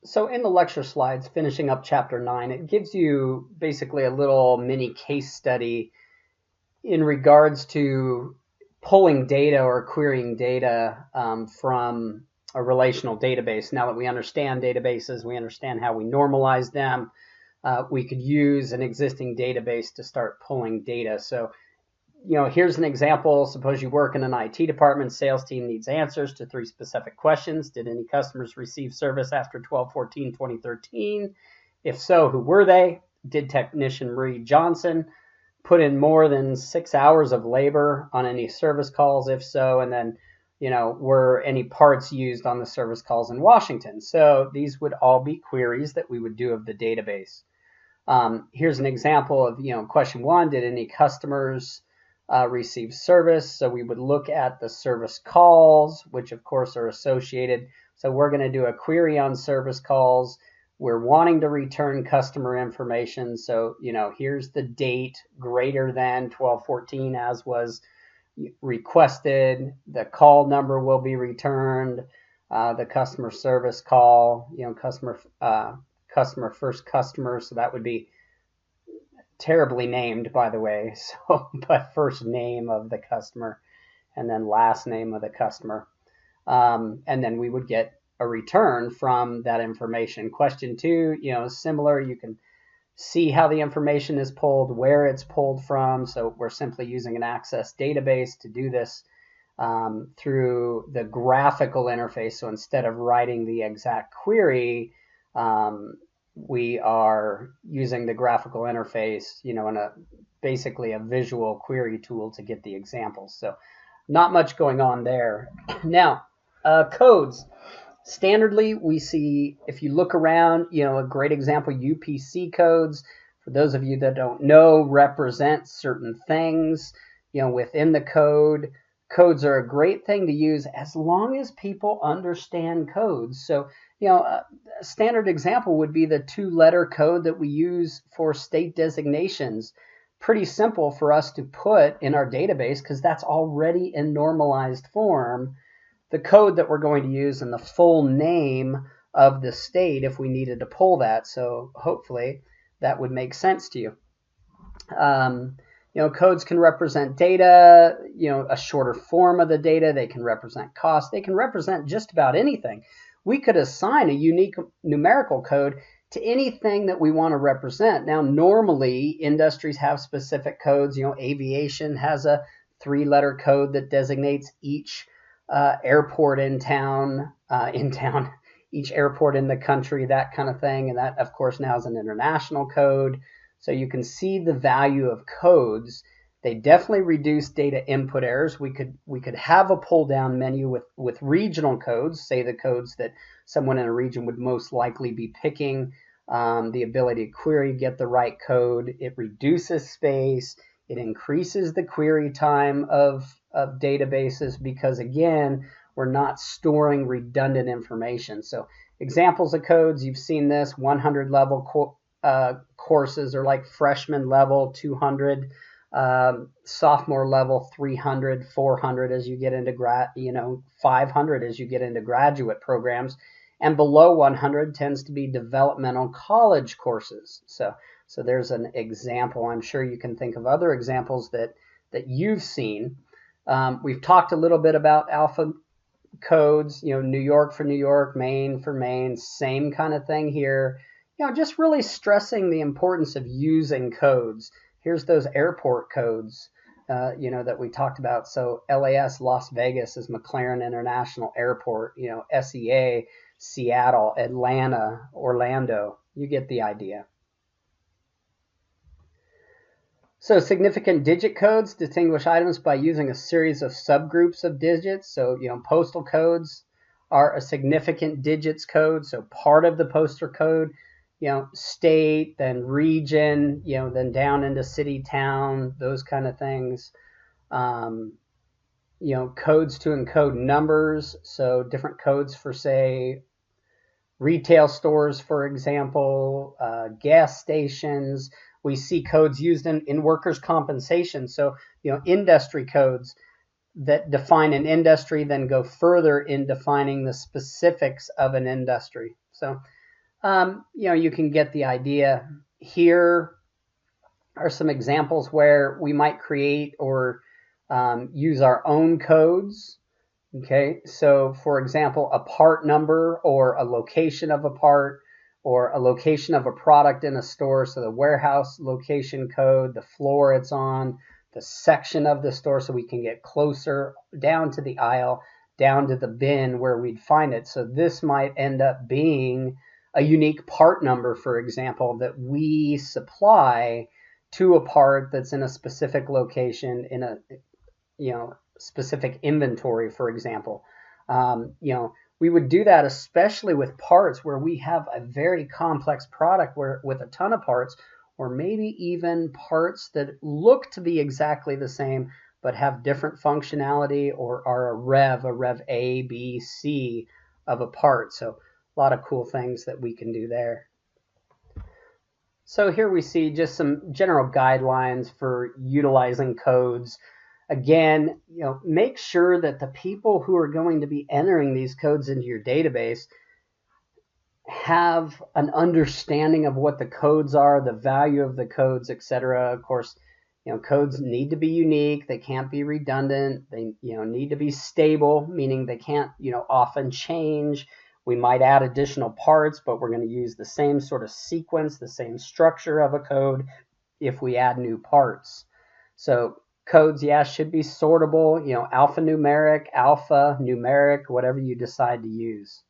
So in the lecture slides, finishing up chapter 9, it gives you basically a little mini case study in regards to pulling data or querying data from a relational database. Now that we understand databases, we understand how we normalize them, we could use an existing database to start pulling data. So here's an example. Suppose you work in an IT department, sales team needs answers to 3 specific questions. Did any customers receive service after 12/14/2013? If so, who were they? Did technician Marie Johnson put in more than 6 hours of labor on any service calls? If so, and then, were any parts used on the service calls in Washington? So these would all be queries that we would do of the database. Here's an example of, question 1, did any customers receive service? So we would look at the service calls, which of course are associated. So we're going to do a query on service calls. We're wanting to return customer information. So, here's the date greater than 12/14 as was requested. The call number will be returned. The customer service call, customer first customer. So that would be terribly named, by the way. So, but first name of the customer and then last name of the customer. And then we would get a return from that information. Question 2, similar. You can see how the information is pulled, where it's pulled from. So we're simply using an Access database to do this through the graphical interface. So instead of writing the exact query, we are using the graphical interface, in basically a visual query tool to get the examples. So not much going on there. Now, codes. Standardly, we see, if you look around, a great example, UPC codes, for those of you that don't know, represent certain things, within the code. Codes are a great thing to use as long as people understand codes. So, a standard example would be the 2-letter code that we use for state designations. Pretty simple for us to put in our database because that's already in normalized form. The code that we're going to use and the full name of the state if we needed to pull that. So hopefully that would make sense to you. Codes can represent data, a shorter form of the data. They can represent cost. They can represent just about anything. We could assign a unique numerical code to anything that we want to represent. Now, normally industries have specific codes. Aviation has a 3-letter code that designates each airport in town, each airport in the country, that kind of thing. And that, of course, now is an international code. So you can see the value of codes. They definitely reduce data input errors. We could have a pull down menu with regional codes, say the codes that someone in a region would most likely be picking, the ability to query, get the right code. It reduces space. It increases the query time of databases because, again, we're not storing redundant information. So examples of codes, you've seen this, 100 level courses are like freshman level, 200, sophomore level, 300, 400 as you get into 500 as you get into graduate programs, and below 100 tends to be developmental college courses. So there's an example. I'm sure you can think of other examples that you've seen. We've talked a little bit about alpha codes, New York for New York, Maine for Maine, same kind of thing here. Just really stressing the importance of using codes. Here's those airport codes, that we talked about. So LAS, Las Vegas is McLaren International Airport, SEA, Seattle, Atlanta, Orlando. You get the idea. So significant digit codes distinguish items by using a series of subgroups of digits. So, postal codes are a significant digits code. So part of the postal code, state, then region, then down into city, town, those kind of things. Codes to encode numbers. So different codes for, say, retail stores, for example, gas stations. We see codes used in workers' compensation. So, industry codes that define an industry, then go further in defining the specifics of an industry. So You can get the idea. Here are some examples where we might create or use our own codes. Okay, so for example, a part number or a location of a part or a location of a product in a store. So the warehouse location code, the floor it's on, the section of the store so we can get closer down to the aisle, down to the bin where we'd find it. So this might end up being a unique part number, for example, that we supply to a part that's in a specific location in a specific inventory, for example. We would do that especially with parts where we have a very complex product with a ton of parts, or maybe even parts that look to be exactly the same but have different functionality or are a rev A, B, C of a part. So a lot of cool things that we can do there. So here we see just some general guidelines for utilizing codes. Again, make sure that the people who are going to be entering these codes into your database have an understanding of what the codes are, the value of the codes, etc. Of course, codes need to be unique. They can't be redundant. They, need to be stable, meaning they can't, often change. We might add additional parts, but we're going to use the same sort of sequence, the same structure of a code if we add new parts. So codes, should be sortable, alphanumeric, whatever you decide to use.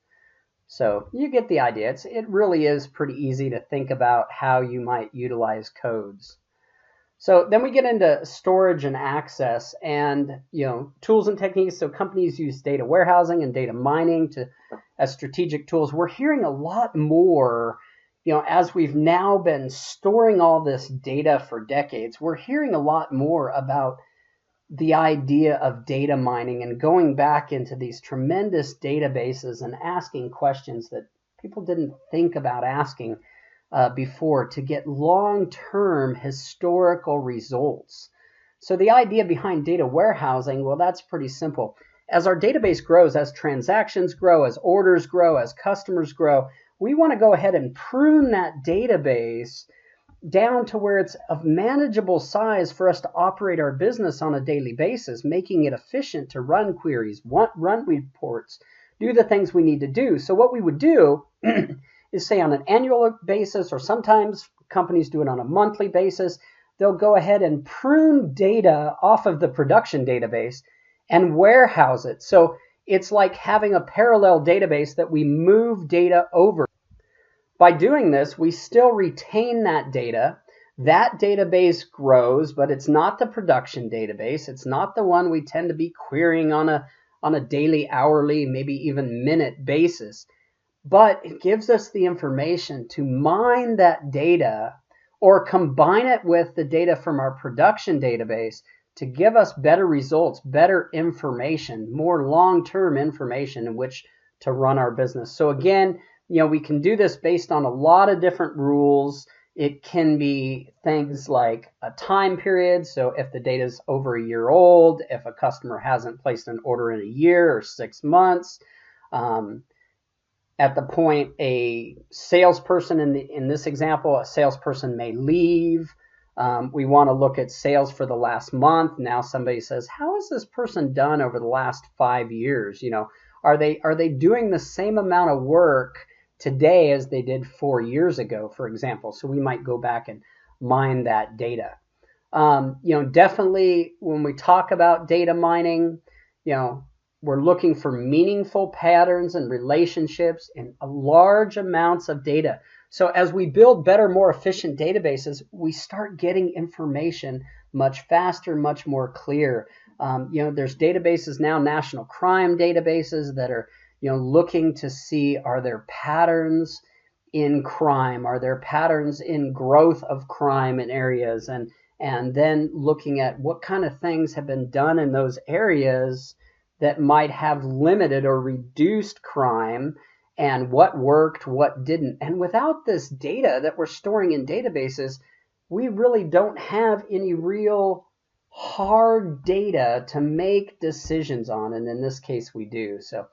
So you get the idea. It really is pretty easy to think about how you might utilize codes. So then we get into storage and access and, tools and techniques. So companies use data warehousing and data mining as strategic tools. We're hearing a lot more, as we've now been storing all this data for decades, we're hearing a lot more about the idea of data mining and going back into these tremendous databases and asking questions that people didn't think about asking before to get long-term historical results. So the idea behind data warehousing, well, that's pretty simple. As our database grows, as transactions grow, as orders grow, as customers grow, we want to go ahead and prune that database down to where it's of manageable size for us to operate our business on a daily basis, making it efficient to run queries, run reports, do the things we need to do. So what we would do is say on an annual basis, or sometimes companies do it on a monthly basis, they'll go ahead and prune data off of the production database and warehouse it. So it's like having a parallel database that we move data over. By doing this, we still retain that data. That database grows, but it's not the production database. It's not the one we tend to be querying on a daily, hourly, maybe even minute basis. But it gives us the information to mine that data or combine it with the data from our production database to give us better results, better information, more long-term information in which to run our business. So again, we can do this based on a lot of different rules. It can be things like a time period. So if the data is over a year old, if a customer hasn't placed an order in a year or 6 months, at the point a salesperson in this example, a salesperson may leave. We want to look at sales for the last month. Now somebody says, how has this person done over the last 5 years? Are they doing the same amount of work today as they did 4 years ago, for example? So we might go back and mine that data. Definitely when we talk about data mining, we're looking for meaningful patterns and relationships in large amounts of data. So as we build better, more efficient databases, we start getting information much faster, much more clear. There's databases now, national crime databases that are, looking to see, are there patterns in crime? Are there patterns in growth of crime in areas? And then looking at what kind of things have been done in those areas that might have limited or reduced crime, and what worked, what didn't. And without this data that we're storing in databases, we really don't have any real hard data to make decisions on. And in this case, we do. So,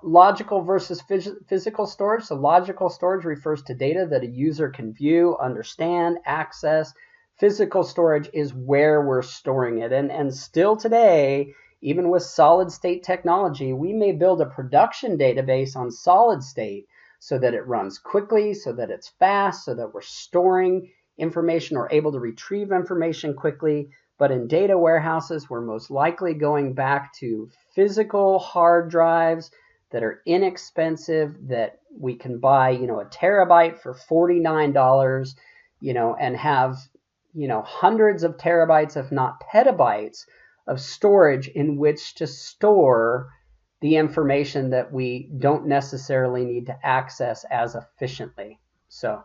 Logical versus physical storage. So logical storage refers to data that a user can view, understand, access. Physical storage is where we're storing it. And still today, even with solid state technology, we may build a production database on solid state so that it runs quickly, so that it's fast, so that we're storing information or able to retrieve information quickly. But in data warehouses, we're most likely going back to physical hard drives that are inexpensive, that we can buy, a terabyte for $49, and have, hundreds of terabytes, if not petabytes, of storage in which to store the information that we don't necessarily need to access as efficiently. So,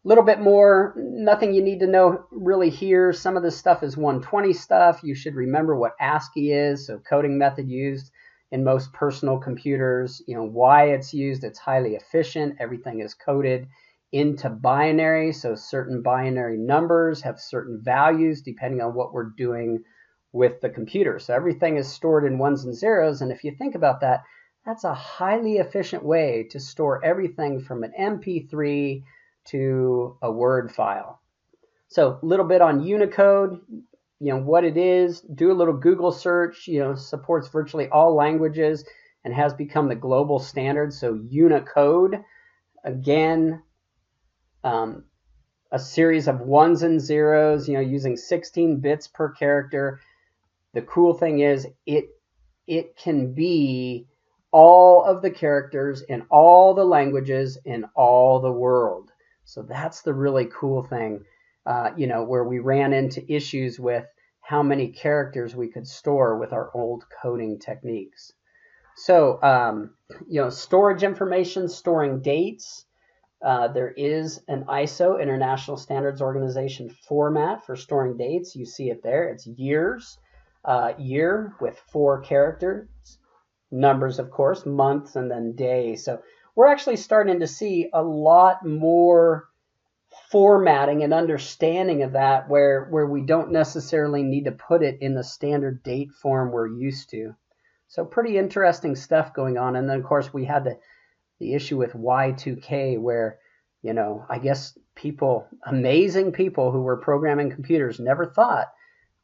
little bit more, nothing you need to know really here. Some of this stuff is 120 stuff. You should remember what ASCII is, so coding method used in most personal computers, why it's used. It's highly efficient. Everything is coded into binary, so certain binary numbers have certain values depending on what we're doing with the computer. So everything is stored in ones and zeros, and if you think about that, that's a highly efficient way to store everything from an MP3 to a Word file. So a little bit on Unicode, what it is. Do a little Google search. Supports virtually all languages and has become the global standard. So Unicode, again, a series of ones and zeros, using 16 bits per character. The cool thing is it can be all of the characters in all the languages in all the world. So that's the really cool thing, where we ran into issues with how many characters we could store with our old coding techniques. So, storage information, storing dates. There is an ISO, International Standards Organization format for storing dates. You see it there. It's years, year with 4 characters, numbers, of course, months, and then day. So we're actually starting to see a lot more formatting and understanding of that where we don't necessarily need to put it in the standard date form we're used to. So pretty interesting stuff going on. And then, of course, we had the issue with Y2K where, I guess amazing people who were programming computers never thought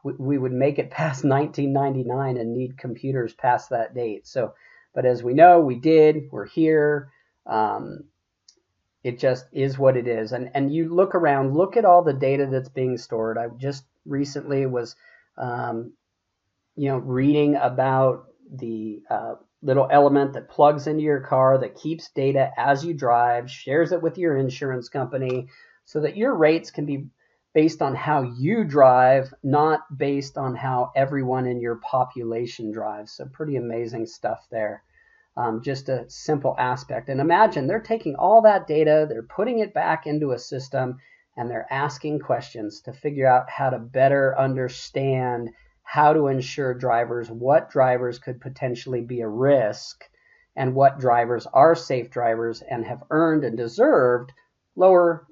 we would make it past 1999 and need computers past that date. So, but as we know, we did. We're here. It just is what it is. And you look around, look at all the data that's being stored. I just recently was, reading about the little element that plugs into your car that keeps data as you drive, shares it with your insurance company so that your rates can be based on how you drive, not based on how everyone in your population drives. So pretty amazing stuff there. Just a simple aspect. And imagine they're taking all that data, they're putting it back into a system, and they're asking questions to figure out how to better understand how to insure drivers, what drivers could potentially be a risk, and what drivers are safe drivers and have earned and deserved lower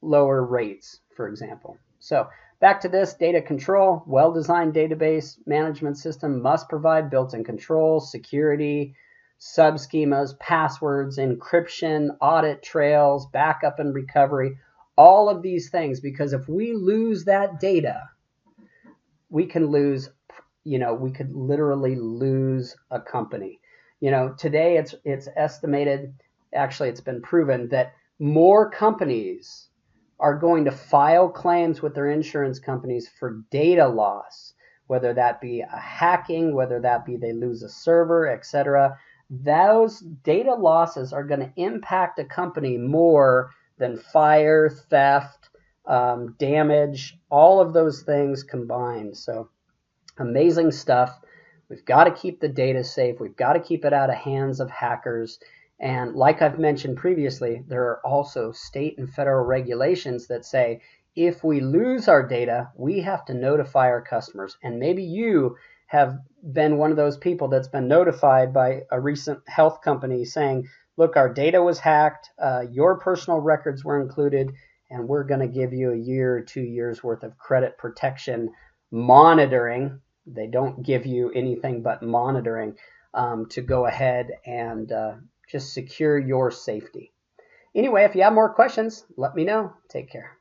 rates, for example. So back to this, data control. Well-designed database management system must provide built-in controls, security, subschemas, passwords, encryption, audit trails, backup and recovery, all of these things, because if we lose that data, we can lose, we could literally lose a company. Today it's estimated, actually it's been proven that more companies are going to file claims with their insurance companies for data loss, whether that be a hacking, whether that be they lose a server, etc. Those data losses are going to impact a company more than fire, theft, damage, all of those things combined. So amazing stuff. We've got to keep the data safe. We've got to keep it out of hands of hackers. And like I've mentioned previously, there are also state and federal regulations that say if we lose our data, we have to notify our customers. And maybe you have been one of those people that's been notified by a recent health company saying, look, our data was hacked, your personal records were included, and we're going to give you a year or 2 years worth of credit protection monitoring. They don't give you anything but monitoring to go ahead and just secure your safety. Anyway, if you have more questions, let me know. Take care.